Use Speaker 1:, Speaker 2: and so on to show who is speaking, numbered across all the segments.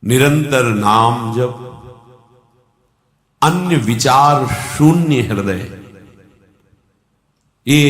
Speaker 1: निरंतर नाम जप, अन्य विचार शून्य हृदय। ये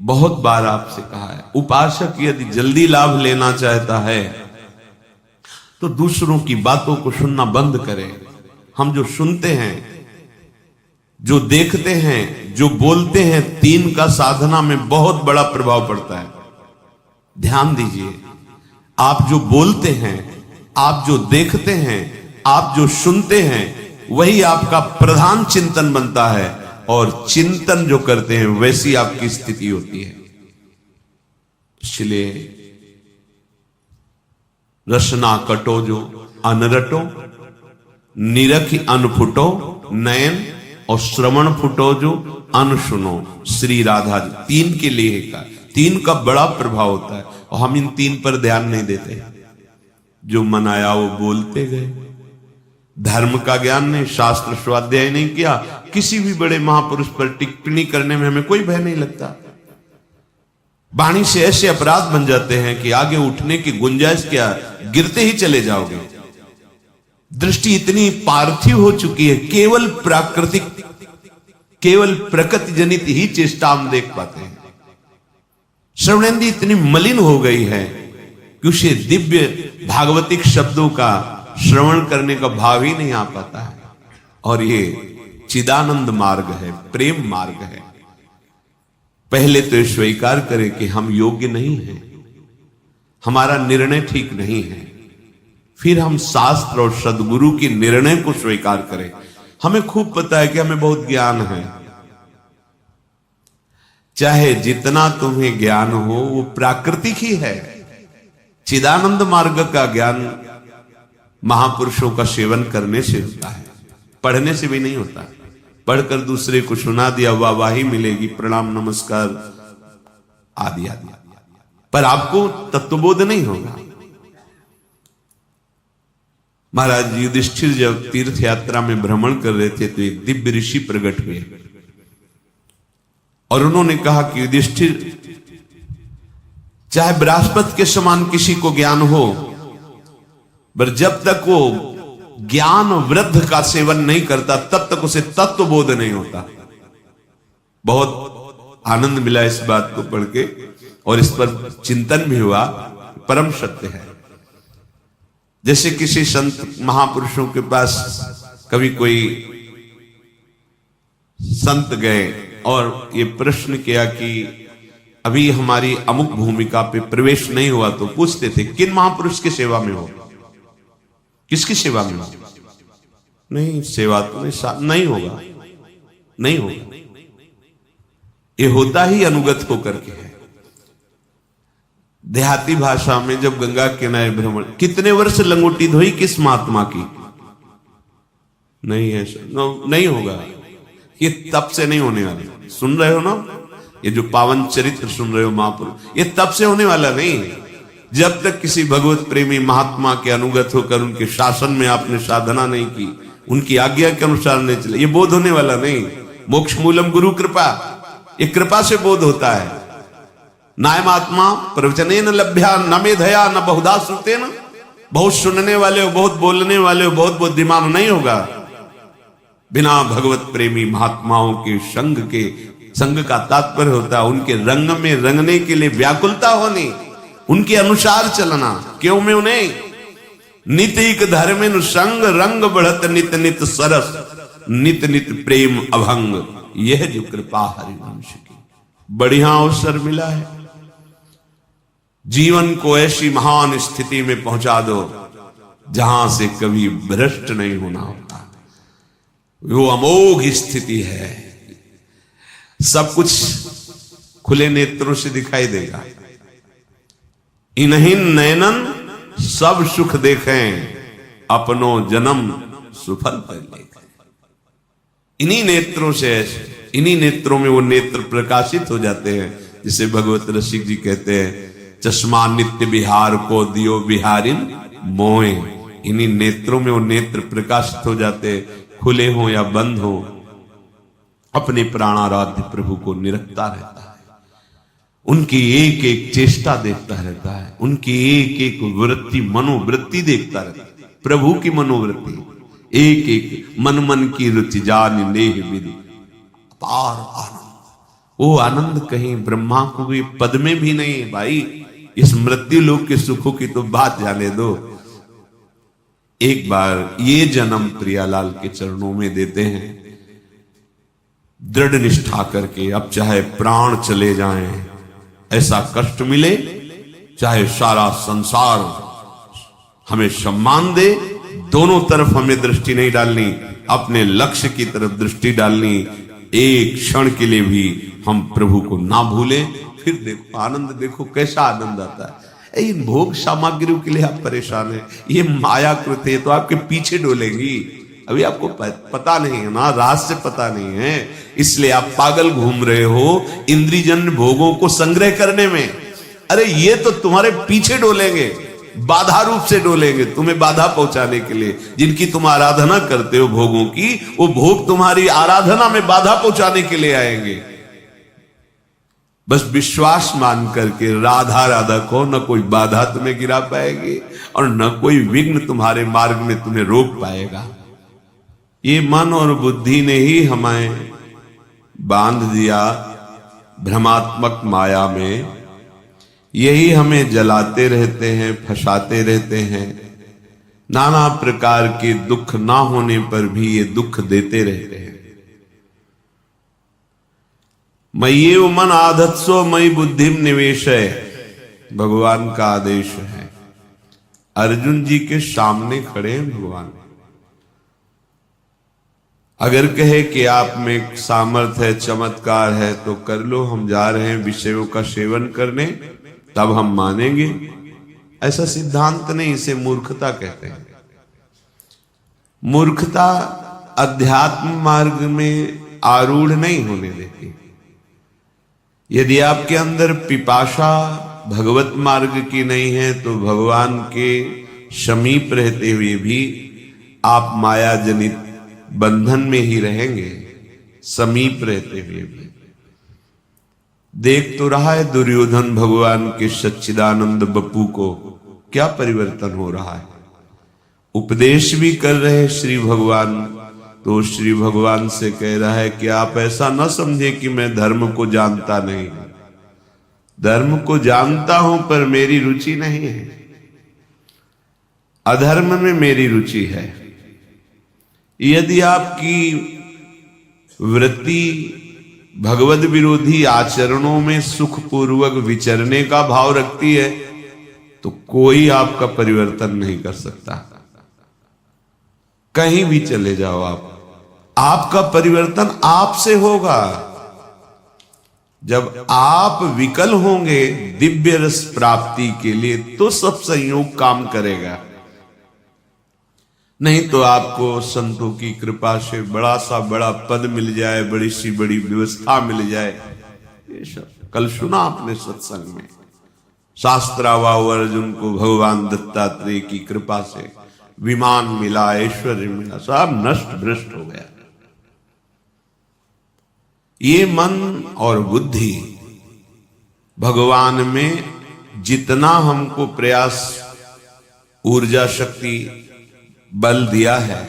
Speaker 1: बहुत बार आपसे कहा है। उपासक यदि जल्दी लाभ लेना चाहता है तो दूसरों की बातों को सुनना बंद करें। हम जो सुनते हैं, जो देखते हैं, जो बोलते हैं, तीन का साधना में बहुत बड़ा प्रभाव पड़ता है। ध्यान दीजिए, आप जो बोलते हैं, आप जो देखते हैं, आप जो सुनते हैं, वही आपका प्रधान चिंतन बनता है, और चिंतन जो करते हैं वैसी आपकी स्थिति होती है। इसलिए रसना कटो जो अनरटो, निरखि अनफुटो नयन, और श्रवण फुटो जो अनसुनो। श्री राधा जी तीन के लिए का, तीन का बड़ा प्रभाव होता है, और हम इन तीन पर ध्यान नहीं देते। जो मन आया वो बोलते गए। धर्म का ज्ञान नहीं, शास्त्र स्वाध्याय नहीं किया, किसी भी बड़े महापुरुष पर टिप्पणी करने में हमें कोई भय नहीं लगता। वाणी से ऐसे अपराध बन जाते हैं कि आगे उठने की गुंजाइश क्या, गिरते ही चले जाओगे। दृष्टि इतनी पार्थिव हो चुकी है, केवल प्राकृतिक, केवल प्रकृति जनित ही चेष्टा हम देख पाते हैं। श्रवणेंद्रिय इतनी मलिन हो गई है कि उसे दिव्य भागवतिक शब्दों का श्रवण करने का भाव ही नहीं आ पाता है। और ये चिदानंद मार्ग है, प्रेम मार्ग है। पहले तो स्वीकार करें कि हम योग्य नहीं हैं, हमारा निर्णय ठीक नहीं है, फिर हम शास्त्र और सदगुरु की निर्णय को स्वीकार करें। हमें खूब पता है कि हमें बहुत ज्ञान है। चाहे जितना तुम्हें ज्ञान हो वो प्राकृतिक ही है। चिदानंद मार्ग का ज्ञान महापुरुषों का सेवन करने से होता है, पढ़ने से भी नहीं होता। पढ़कर दूसरे को सुना दिया, वाहवाही मिलेगी, प्रणाम नमस्कार आदि आदि, पर आपको तत्वबोध नहीं होगा। महाराज युधिष्ठिर जब तीर्थ यात्रा में भ्रमण कर रहे थे तो एक दिव्य ऋषि प्रकट हुए, और उन्होंने कहा कि युधिष्ठिर, चाहे बृहस्पति के समान किसी को ज्ञान हो, पर जब तक वो ज्ञान वृद्ध का सेवन नहीं करता तब तक उसे तत्वबोध नहीं होता। बहुत आनंद मिला इस बात को पढ़ के, और इस पर चिंतन भी हुआ। परम सत्य है। जैसे किसी संत महापुरुषों के पास कभी कोई संत गए और ये प्रश्न किया कि अभी हमारी अमुक भूमिका पे प्रवेश नहीं हुआ, तो पूछते थे किन महापुरुष की सेवा में हो, किसकी सेवा में हो? नहीं, सेवा तो नहीं होगा, नहीं होगा। ये होता ही अनुगत होकर के है। देहाती भाषा में जब गंगा किनारे भ्रमण, कितने वर्ष लंगोटी धोई किस महात्मा की? नहीं है, नहीं होगा। ये तब से नहीं होने वाला। सुन रहे हो ना, ये जो पावन चरित्र सुन रहे हो महापुरुष, ये तब से होने वाला नहीं है। जब तक किसी भगवत प्रेमी महात्मा के अनुगत होकर उनके शासन में आपने साधना नहीं की, उनकी आज्ञा के अनुसार नहीं चले, ये बोध होने वाला नहीं। मोक्ष मूलम गुरु कृपा, ये कृपा से बोध होता है। नायम आत्मा प्रवचने न लभ्या न मेधया न बहुधा श्रुते न। बहुत सुनने वाले हो, बहुत बोलने वाले हो, बहुत बुद्धिमान नहीं होगा। बिना भगवत प्रेमी महात्माओं के संग का तात्पर्य होता है उनके रंग में रंगने के लिए व्याकुलता होनी, उनके अनुसार चलना। क्यों में उन्हें नितिक धर्मिन संग रंग बढ़त नित नित सरस, नित नित प्रेम अभंग। यह जो कृपा हरिवंश की, बढ़िया अवसर मिला है। जीवन को ऐसी महान स्थिति में पहुंचा दो जहां से कभी भ्रष्ट नहीं होना होता। वो अमोघ स्थिति है, सब कुछ खुले नेत्रों से दिखाई देगा। इन्हीं नयनन सब सुख देखें, अपनो जन्म सुफल कर लेखें। इन्हीं नेत्रों से, इन्हीं नेत्रों में वो नेत्र प्रकाशित हो जाते हैं, जिसे भगवत रसिक जी कहते हैं, चश्मा नित्य बिहार को दियो बिहारिन मोए। इन्हीं नेत्रों में वो नेत्र प्रकाशित हो जाते, खुले हो या बंद हो, अपने प्राणाराध्य प्रभु को निरखता रहता है। उनकी एक एक चेष्टा देखता रहता है, उनकी एक एक वृत्ति मनोवृत्ति देखता रहता है, प्रभु की मनोवृत्ति, एक एक मन मन की रुचि जान नेह विधि अपार आनंद। वो आनंद कहीं ब्रह्मा को भी पद में भी नहीं है भाई। इस मृत्यु लोक के सुखों की तो बात जाने दो। एक बार ये जन्म प्रियालाल के चरणों में देते हैं, दृढ़ निष्ठा करके। अब चाहे प्राण चले जाएं, ऐसा कष्ट मिले, चाहे सारा संसार हमें सम्मान दे, दोनों तरफ हमें दृष्टि नहीं डालनी, अपने लक्ष्य की तरफ दृष्टि डालनी। एक क्षण के लिए भी हम प्रभु को ना भूलें। फिर देखो आनंद, देखो कैसा आनंद आता है। इन भोग सामग्रियों के लिए आप परेशान हैं, ये मायाकृत है, तो आपके पीछे डोलेंगी। अभी आपको पता नहीं है ना, रहस्य पता नहीं है, इसलिए आप पागल घूम रहे हो इंद्रियजन्य भोगों को संग्रह करने में। अरे ये तो तुम्हारे पीछे डोलेंगे, बाधा रूप से डोलेंगे, तुम्हें बाधा पहुंचाने के लिए। जिनकी तुम आराधना करते हो भोगों की, वो भोग तुम्हारी आराधना में बाधा पहुंचाने के लिए आएंगे। बस विश्वास मान करके राधा राधा को, न कोई बाधा तुम्हें गिरा पाएगी और न कोई विघ्न तुम्हारे मार्ग में तुम्हें रोक पाएगा। ये मन और बुद्धि ने ही हमें बांध दिया भ्रमात्मक माया में। यही हमें जलाते रहते हैं, फंसाते रहते हैं। नाना प्रकार के दुख ना होने पर भी ये दुख देते रहते हैं। मय्येव मन आधत्सो मयि बुद्धिम निवेशय, भगवान का आदेश है। अर्जुन जी के सामने खड़े हैं भगवान। अगर कहे कि आप में सामर्थ्य है, चमत्कार है, तो कर लो, हम जा रहे हैं विषयों का सेवन करने, तब हम मानेंगे। ऐसा सिद्धांत नहीं, इसे मूर्खता कहते हैं। मूर्खता अध्यात्म मार्ग में आरूढ़ नहीं होने देती। यदि आपके अंदर पिपाशा भगवत मार्ग की नहीं है, तो भगवान के समीप रहते हुए भी आप माया जनित बंधन में ही रहेंगे, समीप रहते हुए भी। देख तो रहा है दुर्योधन भगवान के सच्चिदानंद बप्पू को क्या परिवर्तन हो रहा है। उपदेश भी कर रहे श्री भगवान, तो श्री भगवान से कह रहा है कि आप ऐसा न समझे कि मैं धर्म को जानता नहीं, धर्म को जानता हूं पर मेरी रुचि नहीं है, अधर्म में मेरी रुचि है। यदि आपकी वृत्ति भगवत विरोधी आचरणों में सुखपूर्वक विचरने का भाव रखती है, तो कोई आपका परिवर्तन नहीं कर सकता। कहीं भी चले जाओ आप, आपका परिवर्तन आपसे होगा। जब आप विकल होंगे दिव्य रस प्राप्ति के लिए, तो सब संयोग काम करेगा। नहीं तो आपको संतों की कृपा से बड़ा सा बड़ा पद मिल जाए, बड़ी सी बड़ी व्यवस्था मिल जाए। ये सब कल सुना आपने सत्संग में, शास्त्रावाव अर्जुन को भगवान दत्तात्रेय की कृपा से विमान मिला, ऐश्वर्य मिला, सब नष्ट भ्रष्ट हो गया। ये मन और बुद्धि भगवान में जितना हमको प्रयास, ऊर्जा, शक्ति, बल दिया है,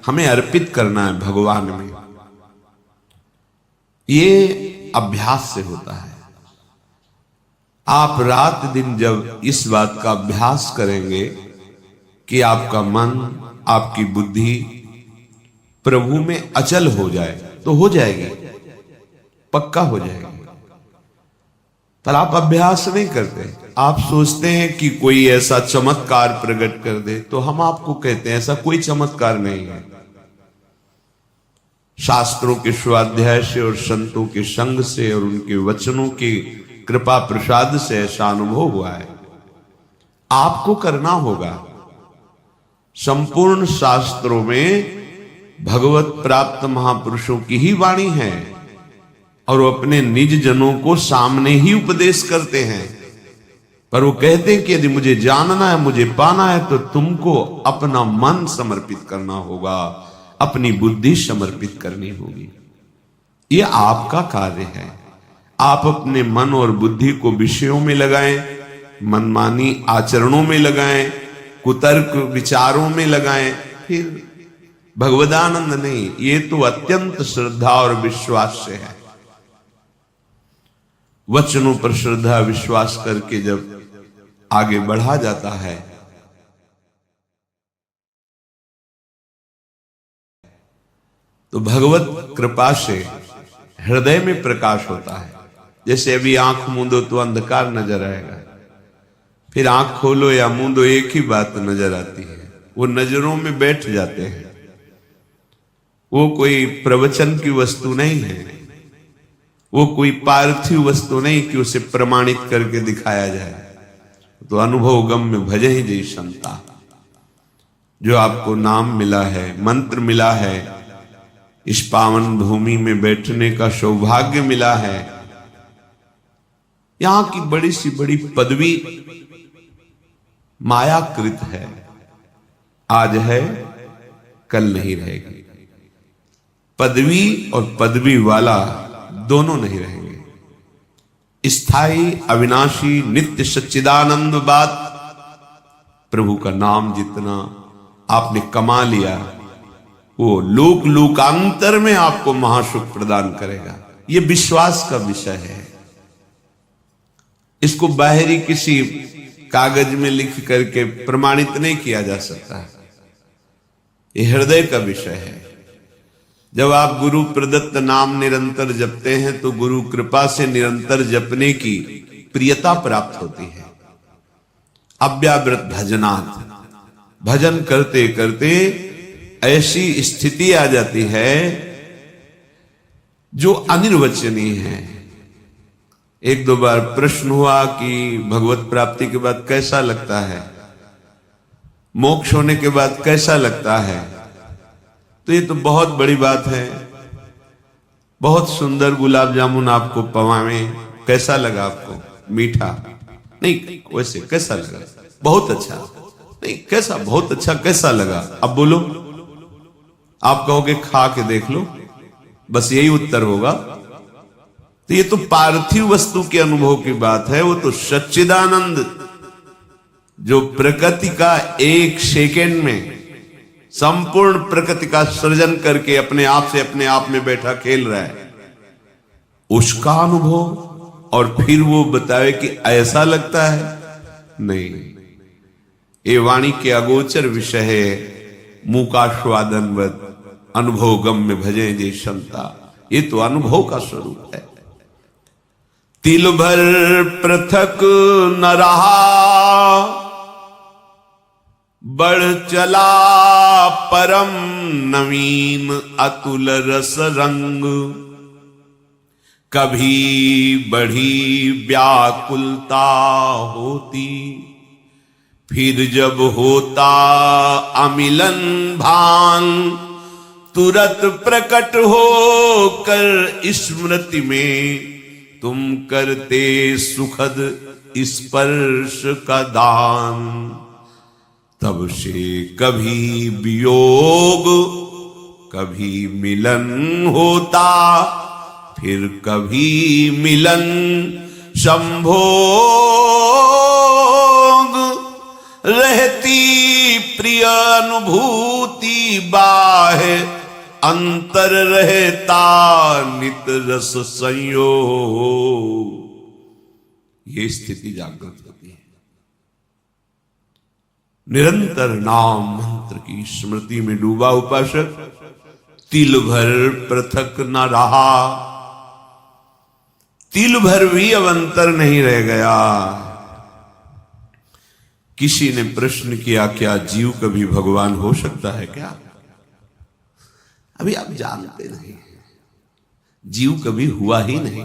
Speaker 1: हमें अर्पित करना है भगवान में। ये अभ्यास से होता है। आप रात दिन जब इस बात का अभ्यास करेंगे कि आपका मन, आपकी बुद्धि प्रभु में अचल हो जाए, तो हो जाएगी, पक्का हो जाएगी। पर आप अभ्यास नहीं करते। आप सोचते हैं कि कोई ऐसा चमत्कार प्रकट कर दे, तो हम आपको कहते हैं ऐसा कोई चमत्कार नहीं है। शास्त्रों के स्वाध्याय से और संतों के संग से और उनके वचनों की कृपा प्रसाद से ऐसा अनुभव हुआ है। आपको करना होगा। संपूर्ण शास्त्रों में भगवत प्राप्त महापुरुषों की ही वाणी है और वो अपने निज जनों को सामने ही उपदेश करते हैं। पर वो कहते हैं कि यदि मुझे जानना है, मुझे पाना है, तो तुमको अपना मन समर्पित करना होगा, अपनी बुद्धि समर्पित करनी होगी। ये आपका कार्य है। आप अपने मन और बुद्धि को विषयों में लगाएं, मनमानी आचरणों में लगाएं, कुतर्क विचारों में लगाएं, फिर भगवदानंद नहीं। ये तो अत्यंत श्रद्धा और विश्वास से है। वचनों पर श्रद्धा विश्वास करके जब आगे बढ़ा जाता है तो भगवत कृपा से हृदय में प्रकाश होता है। जैसे अभी आंख मूंदो तो अंधकार नजर आएगा, फिर आंख खोलो या मूंदो एक ही बात नजर आती है। वो नजरों में बैठ जाते हैं। वो कोई प्रवचन की वस्तु नहीं है, वो कोई पार्थिव वस्तु नहीं कि उसे प्रमाणित करके दिखाया जाए। तो अनुभव गम में भजे ही जय संता। जो आपको नाम मिला है, मंत्र मिला है, इस पावन भूमि में बैठने का सौभाग्य मिला है, यहां की बड़ी सी बड़ी पदवी मायाकृत है। आज है, कल नहीं रहेगी। पदवी और पदवी वाला दोनों नहीं रहेंगे। स्थायी, अविनाशी, नित्य सच्चिदानंद बात प्रभु का नाम जितना आपने कमा लिया, वो लोक लोकांतर में आपको महासुख प्रदान करेगा। ये विश्वास का विषय है। इसको बाहरी किसी कागज में लिख करके प्रमाणित नहीं किया जा सकता। ये हृदय का विषय है। जब आप गुरु प्रदत्त नाम निरंतर जपते हैं तो गुरु कृपा से निरंतर जपने की प्रियता प्राप्त होती है। अव्यावृत भजनात्, भजन करते करते ऐसी स्थिति आ जाती है जो अनिर्वचनीय है। एक दो बार प्रश्न हुआ कि भगवत प्राप्ति के बाद कैसा लगता है, मोक्ष होने के बाद कैसा लगता है। तो ये तो बहुत बड़ी बात है। बहुत सुंदर गुलाब जामुन आपको पवावें, कैसा लगा आपको? मीठा नहीं, वैसे कैसा लगा? बहुत अच्छा नहीं, कैसा? बहुत अच्छा कैसा लगा? अब बोलो, आप कहोगे खा के देख लो, बस यही उत्तर होगा। तो ये तो पार्थिव वस्तु के अनुभव की बात है। वो तो सच्चिदानंद जो प्रकृति का एक सेकेंड में संपूर्ण प्रकृति का सृजन करके अपने आप से अपने आप में बैठा खेल रहा है, उसका अनुभव। और फिर वो बतावे कि ऐसा लगता है, नहीं। ये वाणी के अगोचर विषय है। मूकास्वादनवत अनुभव गम में भजे जे क्षमता। ये तो अनुभव का स्वरूप है। तिल भर पृथक न रहा, बढ़ चला परम नवीन अतुल रस रंग। कभी बढ़ी व्याकुलता होती, फिर जब होता अमिलन भान। तुरत प्रकट हो कर स्मृति में तुम करते सुखद स्पर्श का दान। तब से कभी वियोग कभी मिलन होता, फिर कभी मिलन संभोग। रहती प्रिय अनुभूति बाहे, अंतर रहता नित रस संयोग। ये स्थिति जागृत होती है। निरंतर नाम मंत्र की स्मृति में डूबा उपासक तिल भर पृथक न रहा। तिल भर भी अब अंतर नहीं रह गया। किसी ने प्रश्न किया, क्या जीव कभी भगवान हो सकता है क्या? अभी आप जानते नहीं, जीव कभी हुआ ही नहीं।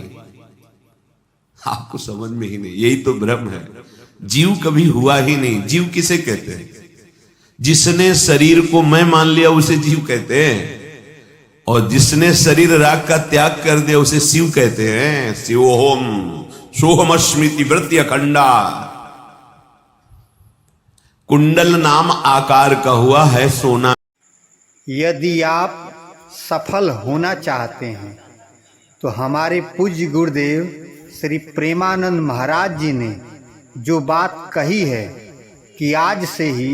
Speaker 1: आपको समझ में ही नहीं, यही तो भ्रम है। जीव कभी हुआ ही नहीं। जीव किसे कहते हैं? जिसने शरीर को मैं मान लिया उसे जीव कहते हैं, और जिसने शरीर राग का त्याग कर दिया उसे शिव कहते हैं। शिवोहम सोहम स्मृति वृत्ति अखंडा। कुंडल नाम आकार का हुआ है सोना।
Speaker 2: यदि आप सफल होना चाहते हैं तो हमारे पूज्य गुरुदेव श्री प्रेमानंद महाराज जी ने जो बात कही है कि आज से ही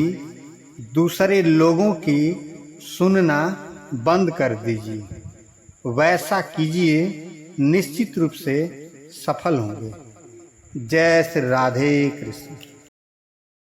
Speaker 2: दूसरे लोगों की सुनना बंद कर दीजिए, वैसा कीजिए, निश्चित रूप से सफल होंगे। जय श्री राधे कृष्ण।